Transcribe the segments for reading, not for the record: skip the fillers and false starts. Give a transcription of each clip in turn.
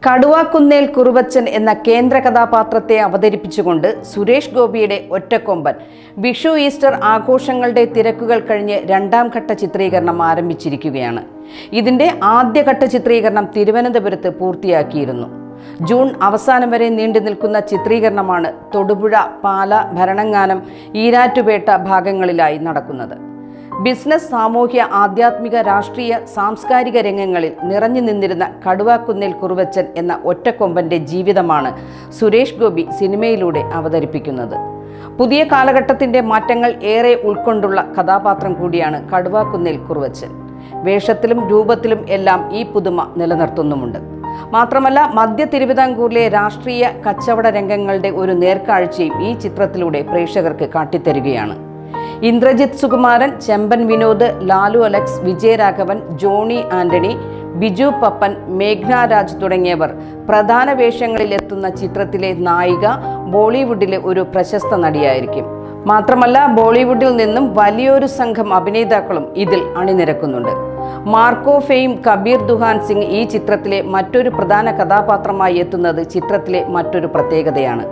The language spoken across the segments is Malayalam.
കടുവാക്കുന്നേൽ കുറുവച്ചൻ എന്ന കേന്ദ്ര കഥാപാത്രത്തെ അവതരിപ്പിച്ചുകൊണ്ട് സുരേഷ് ഗോപിയുടെ ഒറ്റക്കൊമ്പൻ വിഷു ഈസ്റ്റർ ആഘോഷങ്ങളുടെ തിരക്കുകൾ കഴിഞ്ഞ് രണ്ടാം ഘട്ട ചിത്രീകരണം ആരംഭിച്ചിരിക്കുകയാണ്. ഇതിന്റെ ആദ്യഘട്ട ചിത്രീകരണം തിരുവനന്തപുരത്ത് പൂർത്തിയാക്കിയിരുന്നു. ജൂൺ അവസാനം വരെ നീണ്ടു നിൽക്കുന്ന ചിത്രീകരണമാണ് തൊടുപുഴ, പാല, ഭരണങ്ങാനം, ഈരാറ്റുപേട്ട ഭാഗങ്ങളിലായി നടക്കുന്നത്. ബിസിനസ്, സാമൂഹ്യ, ആധ്യാത്മിക, രാഷ്ട്രീയ, സാംസ്കാരിക രംഗങ്ങളിൽ നിറഞ്ഞു നിന്നിരുന്ന കടുവാക്കുന്നേൽ കുറുവച്ചൻ എന്ന ഒറ്റക്കൊമ്പന്റെ ജീവിതമാണ് സുരേഷ് ഗോപി സിനിമയിലൂടെ അവതരിപ്പിക്കുന്നത്. പുതിയ കാലഘട്ടത്തിന്റെ മാറ്റങ്ങൾ ഏറെ ഉൾക്കൊണ്ടുള്ള കഥാപാത്രം കൂടിയാണ് കടുവാക്കുന്നേൽ കുറുവച്ചൻ. വേഷത്തിലും രൂപത്തിലും എല്ലാം ഈ പുതുമ നിലനിർത്തുന്നുമുണ്ട്. മാത്രമല്ല, മധ്യ തിരുവിതാംകൂറിലെ രാഷ്ട്രീയ കച്ചവട രംഗങ്ങളുടെ ഒരു നേർക്കാഴ്ചയും ഈ ചിത്രത്തിലൂടെ പ്രേക്ഷകർക്ക് കാട്ടിത്തരികയാണ്. ഇന്ദ്രജിത്ത് സുകുമാരൻ, ചെമ്പൻ വിനോദ്, ലാലു അലക്സ്, വിജയരാഘവൻ, ജോണി ആന്റണി, ബിജു പപ്പൻ, മേഘ്ന രാജ് തുടങ്ങിയവർ പ്രധാന വേഷങ്ങളിൽ എത്തുന്ന ചിത്രത്തിലെ നായിക ബോളിവുഡിലെ ഒരു പ്രശസ്ത നടിയായിരിക്കും. മാത്രമല്ല, ബോളിവുഡിൽ നിന്നും വലിയൊരു സംഘം അഭിനേതാക്കളും ഇതിൽ അണിനിരക്കുന്നുണ്ട്. മാർക്കോ ഫെയിം കബീർ ദുഹാൻ സിംഗ് ഈ ചിത്രത്തിലെ മറ്റൊരു പ്രധാന കഥാപാത്രമായി എത്തുന്നത് ചിത്രത്തിലെ മറ്റൊരു പ്രത്യേകതയാണ്.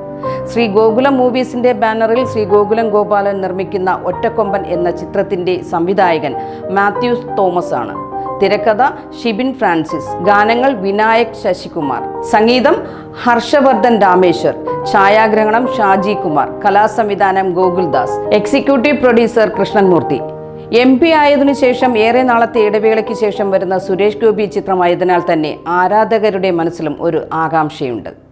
ശ്രീ ഗോകുലം മൂവീസിന്റെ ബാനറിൽ ശ്രീ ഗോകുലം ഗോപാലൻ നിർമ്മിക്കുന്ന ഒറ്റക്കൊമ്പൻ എന്ന ചിത്രത്തിന്റെ സംവിധായകൻ മാത്യു തോമസ് ആണ്. തിരക്കഥ ഷിബിൻ ഫ്രാൻസിസ്, ഗാനങ്ങൾ വിനായക് ശശികുമാർ, സംഗീതം ഹർഷവർദ്ധൻ രാമേശ്വർ, ഛായാഗ്രഹണം ഷാജി കുമാർ, കലാസംവിധാനം Gokuldas, executive producer Krishnamoorthy. MP ആയതിനു ശേഷം ഏറെ നാളത്തെ ഇടവേളയ്ക്ക് ശേഷം വരുന്ന സുരേഷ് ഗോപി ചിത്രമായതിനാൽ തന്നെ ആരാധകരുടെ മനസ്സിലും ഒരു ആകാംക്ഷയുണ്ട്.